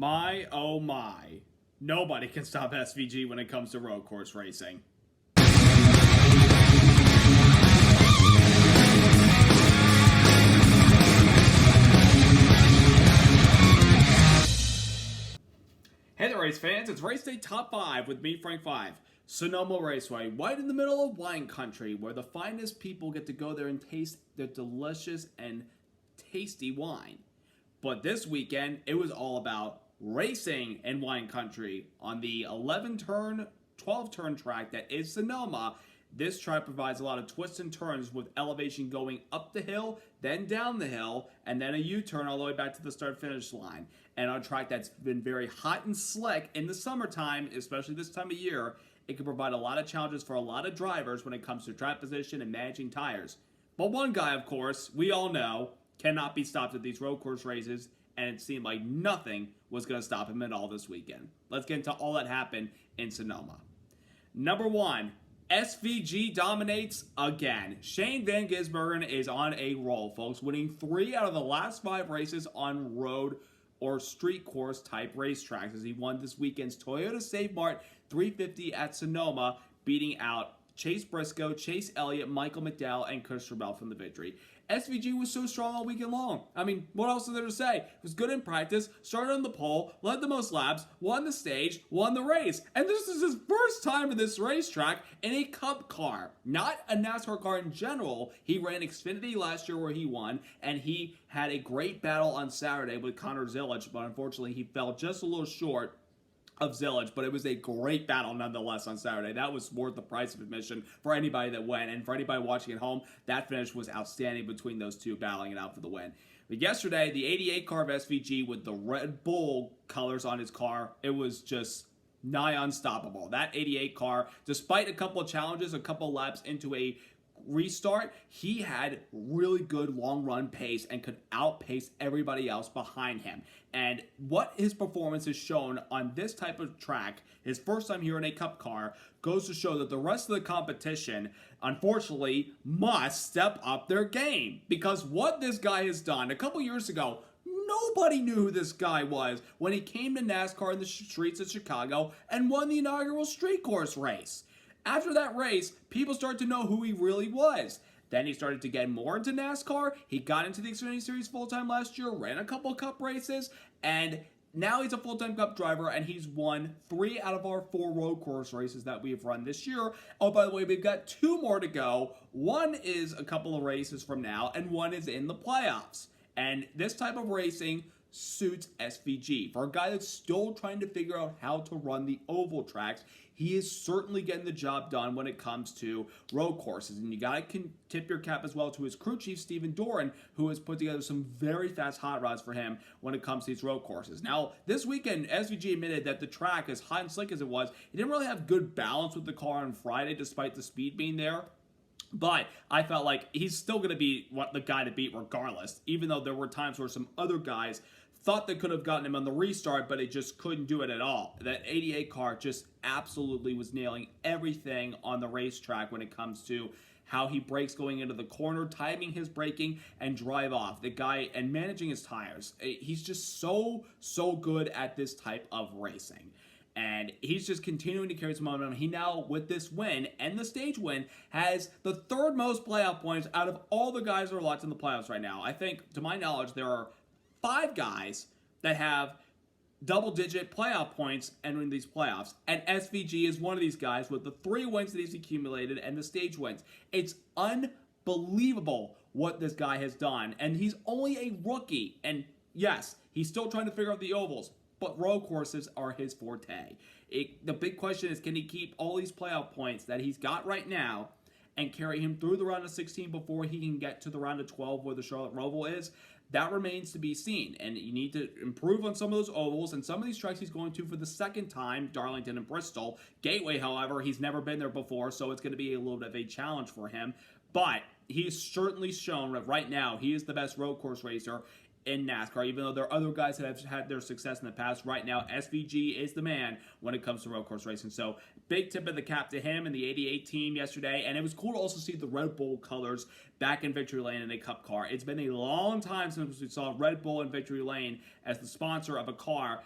My oh my. Nobody can stop SVG when it comes to road course racing. Hey there, race fans. It's Race Day Top 5 with me, Frank 5. Sonoma Raceway, right in the middle of wine country, where the finest people get to go there and taste their delicious and tasty wine. But this weekend, it was all about racing in wine country on the 11-turn, 12-turn track that is Sonoma. This track provides a lot of twists and turns with elevation going up the hill, then down the hill, and then a U-turn all the way back to the start-finish line. And on a track that's been very hot and slick in the summertime, especially this time of year, it can provide a lot of challenges for a lot of drivers when it comes to track position and managing tires. But one guy, of course, we all know, cannot be stopped at these road course races, and it seemed like nothing was going to stop him at all this weekend. Let's get into all that happened in Sonoma. Number 1, SVG dominates again. Shane Van Gisbergen is on a roll, folks, winning 3 out of the last 5 races on road or street course type racetracks as he won this weekend's Toyota Save Mart 350 at Sonoma, beating out Chase Briscoe, Chase Elliott, Michael McDowell, and Christopher Bell from the victory. SVG was so strong all weekend long. I mean, what else is there to say? It was good in practice, started on the pole, led the most laps, won the stage, won the race. And this is his first time in this racetrack in a Cup car, not a NASCAR car in general. He ran Xfinity last year where he won, and he had a great battle on Saturday with Connor Zilisch, but unfortunately he fell just a little short of Zilisch, but it was a great battle nonetheless on Saturday. That was worth the price of admission for anybody that went, and for anybody watching at home, that finish was outstanding between those two battling it out for the win. But yesterday, the 88 car of SVG with the Red Bull colors on his car, it was just nigh unstoppable. That 88 car, despite a couple of challenges, a couple of laps into a restart, he had really good long run pace and could outpace everybody else behind him. And what his performance has shown on this type of track, his first time here in a Cup car, goes to show that the rest of the competition, unfortunately, must step up their game. Because what this guy has done, a couple years ago, nobody knew who this guy was when he came to NASCAR in the streets of Chicago and won the inaugural street course race. After that race, people started to know who he really was. Then he started to get more into NASCAR. He got into the Xfinity Series full-time last year, ran a couple Cup races, and now he's a full-time Cup driver, and he's won 3 out of our 4 road course races that we've run this year. Oh, by the way, we've got 2 more to go. One is a couple of races from now, and one is in the playoffs. And this type of racing suits SVG. For a guy that's still trying to figure out how to run the oval tracks, he is certainly getting the job done when it comes to road courses. And you got to tip your cap as well to his crew chief, Stephen Doran, who has put together some very fast hot rods for him when it comes to these road courses. Now, this weekend, SVG admitted that the track, as hot and slick as it was, he didn't really have good balance with the car on Friday, despite the speed being there. But I felt like he's still going to be the guy to beat regardless, even though there were times where some other guys thought they could have gotten him on the restart, but it just couldn't do it at all. That 88 car just absolutely was nailing everything on the racetrack when it comes to how he brakes going into the corner, timing his braking, and drive off. The guy, and managing his tires. He's just so good at this type of racing. And he's just continuing to carry some momentum. He now, with this win and the stage win, has the 3rd most playoff points out of all the guys that are locked in the playoffs right now. I think, to my knowledge, there are 5 guys that have double-digit playoff points entering these playoffs, and SVG is one of these guys with the 3 wins that he's accumulated and the stage wins. It's unbelievable what this guy has done, and he's only a rookie, and yes, he's still trying to figure out the ovals, but road courses are his forte. The big question is, can he keep all these playoff points that he's got right now and carry him through the round of 16 before he can get to the round of 12 where the Charlotte Roval is? That remains to be seen, and you need to improve on some of those ovals, and some of these tracks he's going to for the 2nd time, Darlington and Bristol. Gateway, however, he's never been there before, so it's going to be a little bit of a challenge for him, but he's certainly shown that right now he is the best road course racer in NASCAR, even though there are other guys that have had their success in the past. Right now, SVG is the man when it comes to road course racing. So, big tip of the cap to him and the 88 team yesterday. And it was cool to also see the Red Bull colors back in Victory Lane in a Cup car. It's been a long time since we saw Red Bull in Victory Lane as the sponsor of a car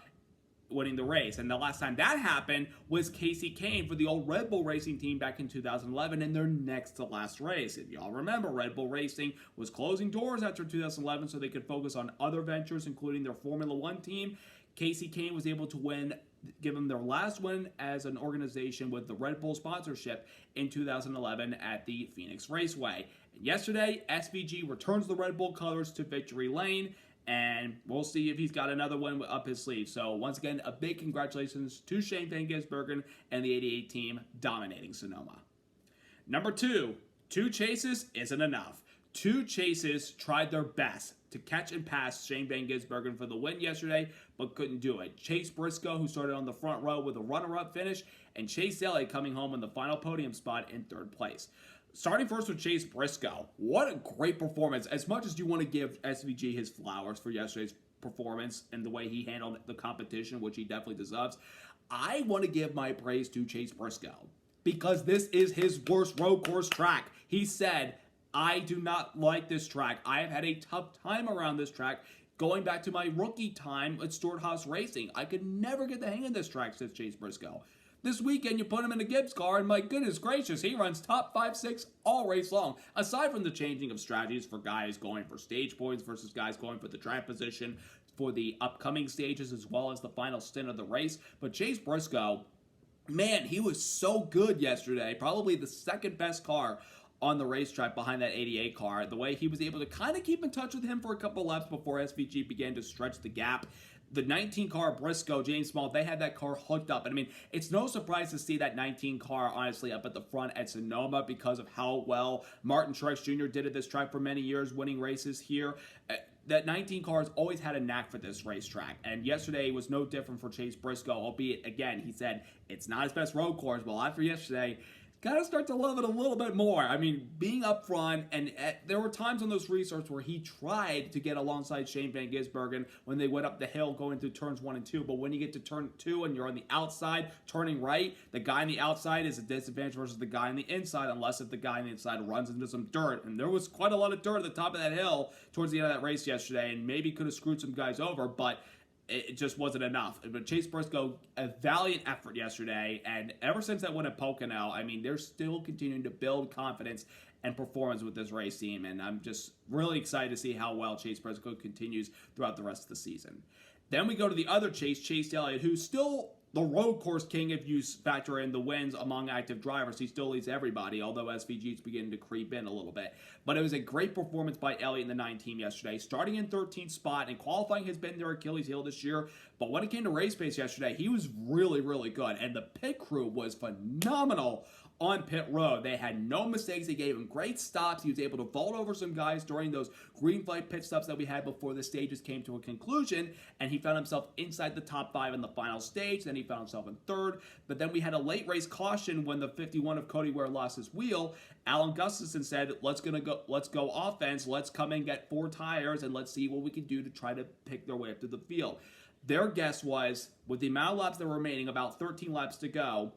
winning the race. And the last time that happened was Casey Kane for the old Red Bull Racing team back in 2011 in their next to last race. If y'all remember, Red Bull Racing was closing doors after 2011 so they could focus on other ventures, including their Formula One team. Casey Kane was able to win, give them their last win as an organization with the Red Bull sponsorship in 2011 at the Phoenix Raceway. And yesterday, SVG returns the Red Bull colors to victory lane, and we'll see if he's got another one up his sleeve. So once again, a big congratulations to Shane Van Gisbergen and the 88 team dominating Sonoma. Number 2, 2 chases isn't enough. 2 chases tried their best to catch and pass Shane Van Gisbergen for the win yesterday, but couldn't do it. Chase Briscoe, who started on the front row with a runner-up finish, and Chase Elliott coming home in the final podium spot in 3rd place. Starting first with Chase Briscoe, what a great performance. As much as you want to give SVG his flowers for yesterday's performance and the way he handled the competition, which he definitely deserves, I want to give my praise to Chase Briscoe because this is his worst road course track. He said, I do not like this track. I have had a tough time around this track going back to my rookie time at Stewart Haas Racing. I could never get the hang of this track, says Chase Briscoe. This weekend, you put him in a Gibbs car, and my goodness gracious, he runs top 5, 6 all race long. Aside from the changing of strategies for guys going for stage points versus guys going for the track position for the upcoming stages as well as the final stint of the race. But Chase Briscoe, man, he was so good yesterday. Probably the second best car on the racetrack behind that 88 car. The way he was able to kind of keep in touch with him for a couple laps before SVG began to stretch the gap. The 19 car Briscoe, James Small, they had that car hooked up. And I mean, it's no surprise to see that 19 car, honestly, up at the front at Sonoma because of how well Mart Truex Jr. did at this track for many years, winning races here. That 19 car has always had a knack for this racetrack. And yesterday was no different for Chase Briscoe, albeit, again, he said it's not his best road course. Well, after yesterday, gotta start to love it a little bit more. I mean, being up front, and there were times on those restarts where he tried to get alongside Shane Van Gisbergen when they went up the hill going through turns 1 and 2, but when you get to turn 2 and you're on the outside, turning right, the guy on the outside is a disadvantage versus the guy on the inside, unless if the guy on the inside runs into some dirt, and there was quite a lot of dirt at the top of that hill towards the end of that race yesterday, and maybe could have screwed some guys over, but it just wasn't enough. But Chase Briscoe, a valiant effort yesterday, and ever since that win at Pocono, I mean, they're still continuing to build confidence and performance with this race team, and I'm just really excited to see how well Chase Briscoe continues throughout the rest of the season. Then we go to the other Chase Elliott, who's still the road course king if you factor in the wins among active drivers. He still leads everybody, although SVG is beginning to creep in a little bit. But it was a great performance by Elliott in the 9 team yesterday, starting in 13th spot, and qualifying has been their Achilles heel this year. But when it came to race pace yesterday, he was really, really good, and the pit crew was phenomenal on pit road. They had no mistakes. They gave him great stops. He was able to vault over some guys during those green flag pit stops that we had before the stages came to a conclusion, and he found himself inside the top 5 in the final stage. Then he found himself in 3rd, but then we had a late race caution when the 51 of Cody Ware lost his wheel. Alan Gustafson said, let's go offense. Let's come and get 4 tires, and let's see what we can do to try to pick their way up to the field. Their guess was, with the amount of laps that were remaining, about 13 laps to go,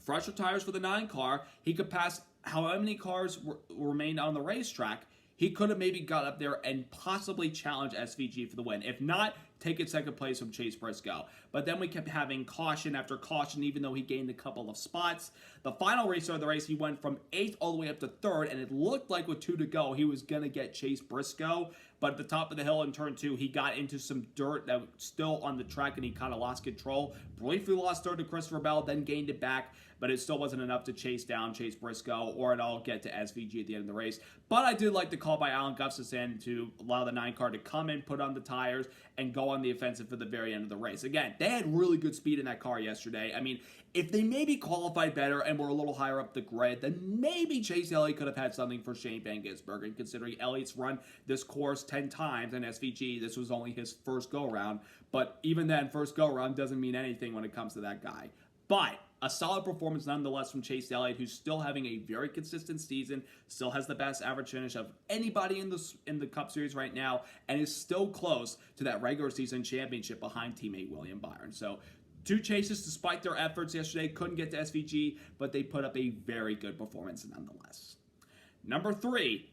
fresher tires for the 9 car, he could pass however many cars remained on the racetrack. He could have maybe got up there and possibly challenged SVG for the win. If not, taken second place from Chase Briscoe. But then we kept having caution after caution, even though he gained a couple of spots. The final race of the race, he went from 8th all the way up to 3rd, and it looked like with 2 to go, he was going to get Chase Briscoe. But at the top of the hill in turn 2, he got into some dirt that was still on the track, and he kind of lost control. Briefly lost 3rd to Christopher Bell, then gained it back, but it still wasn't enough to chase down Chase Briscoe or at all get to SVG at the end of the race. But I did like the call by Alan Gustafson to allow the 9 car to come in, put on the tires, and go on the offensive for the very end of the race. Again, they had really good speed in that car yesterday. I mean, if they maybe qualified better and were a little higher up the grid, then maybe Chase Elliott could have had something for Shane Van Gisbergen, considering Elliott's run this course 10 times, and SVG, this was only his first go-around. But even then, first go-around doesn't mean anything when it comes to that guy. But a solid performance nonetheless from Chase Elliott, who's still having a very consistent season, still has the best average finish of anybody in the Cup Series right now, and is still close to that regular season championship behind teammate William Byron. So 2 chases, despite their efforts yesterday, couldn't get to SVG, but they put up a very good performance nonetheless. Number 3,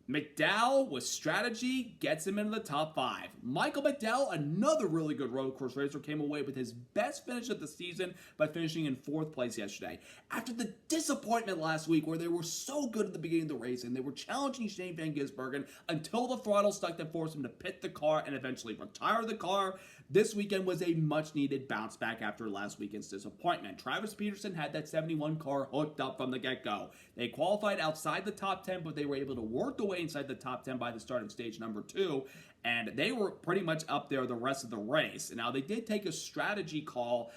McDowell with strategy gets him into the top 5. Michael McDowell, another really good road course racer, came away with his best finish of the season by finishing in 4th place yesterday. After the disappointment last week where they were so good at the beginning of the race and they were challenging Shane Van Gisbergen until the throttle stuck that forced him to pit the car and eventually retire the car, this weekend was a much-needed bounce back after last weekend's disappointment. Travis Peterson had that 71 car hooked up from the get-go. They qualified outside the top 10, but they were able to work their way inside the top 10 by the start of stage number 2, and they were pretty much up there the rest of the race. Now, they did take a strategy call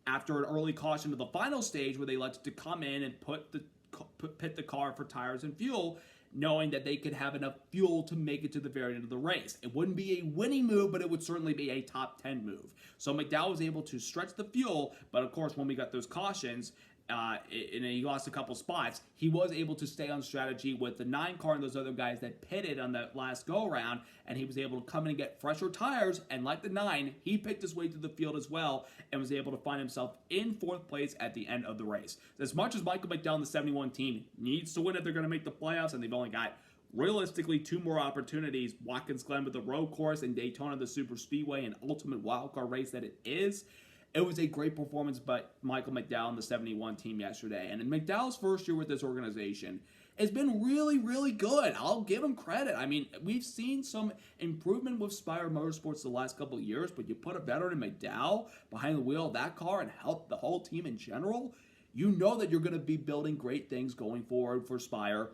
after an early caution to the final stage where they elected to come in and pit the car for tires and fuel, knowing that they could have enough fuel to make it to the very end of the race. It wouldn't be a winning move, but it would certainly be a top 10 move. So McDowell was able to stretch the fuel, but of course, when we got those cautions, and he lost a couple spots, he was able to stay on strategy with the 9 car and those other guys that pitted on that last go-around, and he was able to come in and get fresher tires, and like the 9, he picked his way through the field as well, and was able to find himself in 4th place at the end of the race. As much as Michael McDowell and the 71 team needs to win if they're going to make the playoffs, and they've only got realistically 2 more opportunities, Watkins Glen with the road course and Daytona the super speedway and ultimate wildcard race that it is, it was a great performance by Michael McDowell and the 71 team yesterday. And in McDowell's first year with this organization, it's been really, really good. I'll give him credit. I mean, we've seen some improvement with Spire Motorsports the last couple of years, but you put a veteran in McDowell behind the wheel of that car and help the whole team in general, you know that you're going to be building great things going forward for Spire.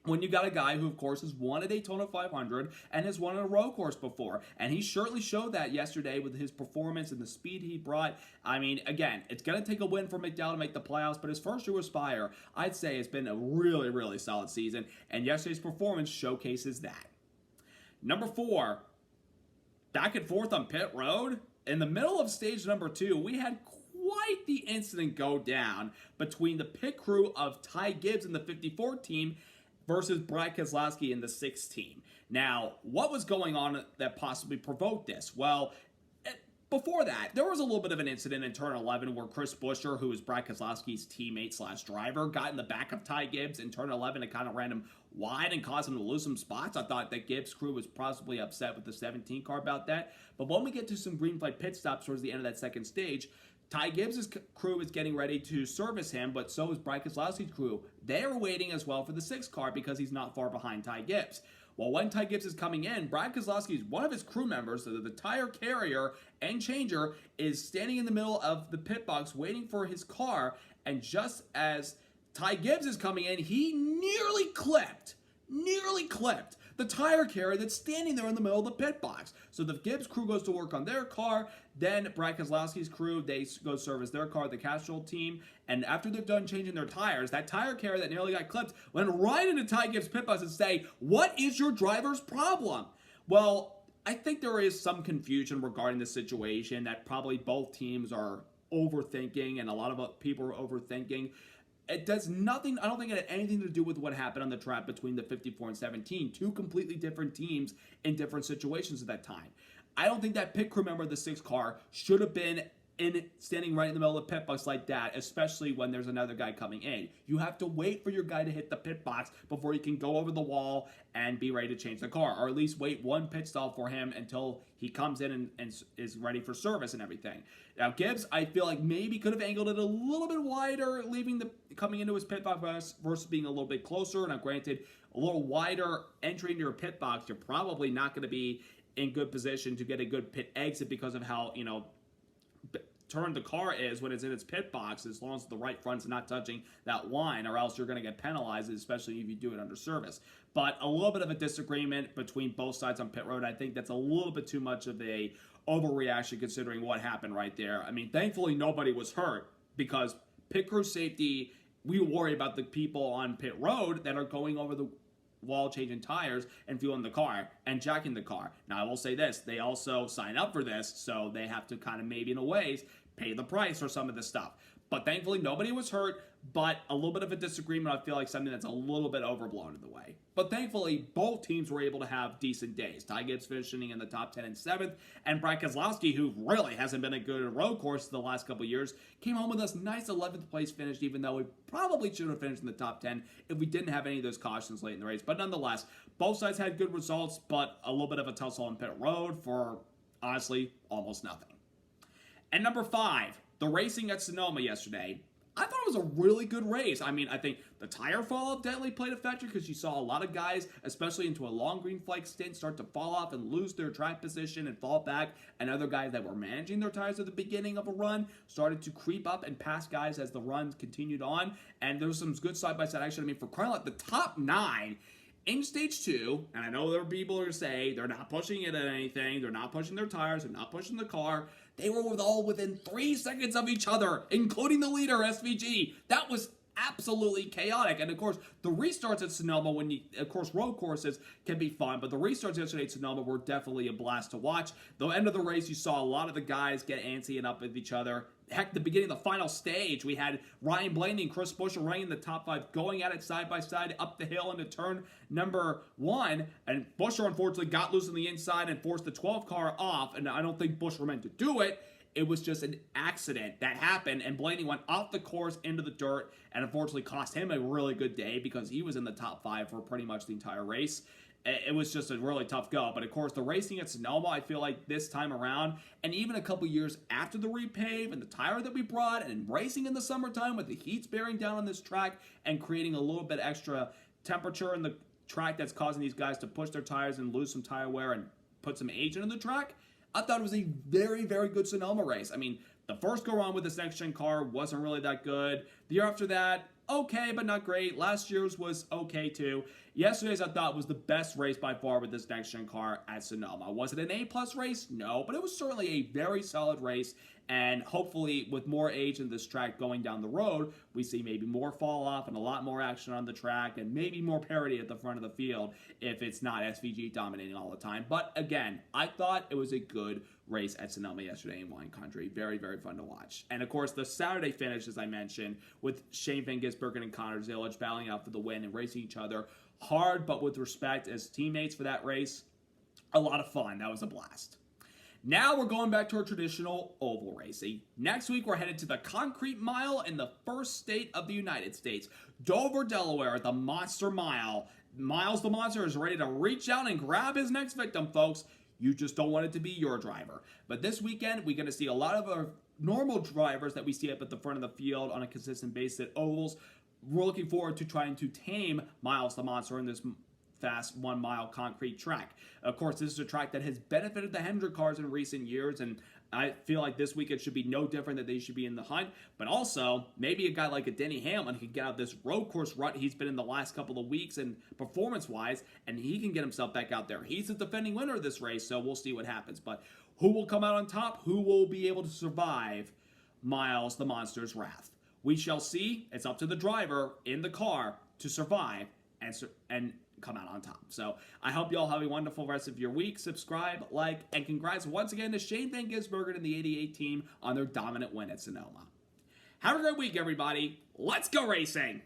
When you got a guy who, of course, has won a Daytona 500 and has won a road course before. And he certainly showed that yesterday with his performance and the speed he brought. I mean, again, it's going to take a win for McDowell to make the playoffs, but his first year with Spire, I'd say it's been a really, really solid season. And yesterday's performance showcases that. Number 4, back and forth on pit road. In the middle of stage number 2, we had quite the incident go down between the pit crew of Ty Gibbs and the 54 team versus Brad Keselowski in the 6th team. Now, what was going on that possibly provoked this? Well, before that, there was a little bit of an incident in turn 11 where Chris Buescher, who is Brad Keselowski's teammate/driver, got in the back of Ty Gibbs in turn 11 and kind of ran him wide and caused him to lose some spots. I thought that Gibbs' crew was possibly upset with the 17 car about that. But when we get to some green flag pit stops towards the end of that 2nd stage, Ty Gibbs' crew is getting ready to service him, but so is Brad Keselowski's crew. They are waiting as well for the 6th car because he's not far behind Ty Gibbs. Well, when Ty Gibbs is coming in, Brad Keselowski, one of his crew members, the tire carrier and changer, is standing in the middle of the pit box waiting for his car, and just as Ty Gibbs is coming in, he nearly clipped the tire carrier that's standing there in the middle of the pit box. So the Gibbs crew goes to work on their car, then Brad Keselowski's crew, they go service their car, the Castrol team, and after they're done changing their tires, that tire carrier that nearly got clipped went right into Ty Gibbs' pit box and say, "What is your driver's problem?" Well, I think there is some confusion regarding the situation that probably both teams are overthinking, and a lot of people are overthinking. It does nothing, I don't think it had anything to do with what happened on the track between the 54 and 17. 2 completely different teams in different situations at that time. I don't think that pit crew member of the 6th car should have been standing right in the middle of the pit box like that, especially when there's another guy coming in. You have to wait for your guy to hit the pit box before you can go over the wall and be ready to change the car, or at least wait one pit stall for him until he comes in and is ready for service and everything. Now, Gibbs, I feel like maybe could have angled it a little bit wider, coming into his pit box versus being a little bit closer. Now, granted, a little wider entry into your pit box, you're probably not going to be in good position to get a good pit exit because of how, turned the car is when it's in its pit box, as long as the right front's not touching that line, or else you're going to get penalized, especially if you do it under service. But a little bit of a disagreement between both sides on pit road. I think that's a little bit too much of a overreaction considering what happened right there. I mean, thankfully nobody was hurt, because pit crew safety, we worry about the people on pit road that are going over the wall, changing tires and fueling the car and jacking the car. Now, I will say this, they also sign up for this, so they have to kind of maybe in a ways pay the price for some of this stuff. But thankfully, nobody was hurt, but a little bit of a disagreement, I feel like something that's a little bit overblown in the way. But thankfully, both teams were able to have decent days. Ty Gibbs finishing in the top 10 and 7th, and Brad Keselowski, who really hasn't been a good road course the last couple years, came home with a nice 11th place finish, even though we probably should have finished in the top 10 if we didn't have any of those cautions late in the race. But nonetheless, both sides had good results, but a little bit of a tussle on pit road for, honestly, almost nothing. And number 5, the racing at Sonoma yesterday. I thought it was a really good race. I mean, I think the tire fall-off definitely played a factor because you saw a lot of guys, especially into a long green flag stint, start to fall off and lose their track position and fall back. And other guys that were managing their tires at the beginning of a run started to creep up and pass guys as the run continued on. And there was some good side-by-side action. I mean, for crying out loud, the top 9 in stage 2, and I know there are people who are going to say they're not pushing it at anything, they're not pushing their tires, they're not pushing the car. They were all within 3 seconds of each other, including the leader, SVG. That was absolutely chaotic. And of course, the restarts at Sonoma, of course, road courses can be fun, but the restarts yesterday at Sonoma were definitely a blast to watch. The end of the race, you saw a lot of the guys get antsy and up with each other. Heck, the beginning of the final stage, we had Ryan Blaney and Chris Buescher running in the top 5, going at it side by side up the hill into turn number 1. And Buescher, unfortunately, got loose on the inside and forced the 12 car off. And I don't think Buescher meant to do it. It was just an accident that happened, and Blaney went off the course into the dirt and unfortunately cost him a really good day because he was in the top 5 for pretty much the entire race. It was just a really tough go. But of course, the racing at Sonoma, I feel like this time around, and even a couple years after the repave and the tire that we brought, and racing in the summertime with the heats bearing down on this track and creating a little bit extra temperature in the track that's causing these guys to push their tires and lose some tire wear and put some age into the track, I thought it was a very, very good Sonoma race. I mean, the first go-around with this next-gen car wasn't really that good. The year after that, okay, but not great. Last year's was okay, too. Yesterday's, I thought, was the best race by far with this next-gen car at Sonoma. Was it an A-plus race? No, but it was certainly a very solid race, and hopefully, with more age in this track going down the road, we see maybe more fall-off and a lot more action on the track, and maybe more parity at the front of the field if it's not SVG dominating all the time. But again, I thought it was a good race at Sonoma yesterday in wine country. Very, very fun to watch. And of course, the Saturday finish, as I mentioned, with Shane Van Gisbergen and Connor Zilic battling out for the win and racing each other hard but with respect as teammates for that race. A lot of fun. That was a blast. Now we're going back to our traditional oval racing. Next week, we're headed to the Concrete Mile in the first state of the United States, Dover, Delaware, the Monster Mile. Miles the Monster is ready to reach out and grab his next victim, folks. You just don't want it to be your driver. But this weekend, we're going to see a lot of our normal drivers that we see up at the front of the field on a consistent basis at ovals. We're looking forward to trying to tame Miles the Monster in this fast 1 mile concrete track. Of course, this is a track that has benefited the Hendrick cars in recent years, and I feel like this weekend should be no different, that they should be in the hunt. But also, maybe a guy like a Denny Hamlin can get out this road course rut he's been in the last couple of weeks and performance-wise, and he can get himself back out there. He's the defending winner of this race, so we'll see what happens. But who will come out on top? Who will be able to survive Miles the Monster's wrath? We shall see. It's up to the driver in the car to survive and come out on top. So I hope you all have a wonderful rest of your week. Subscribe, like, and congrats once again to Shane Van Gisbergen and the 88 team on their dominant win at Sonoma. Have a great week, everybody. Let's go racing!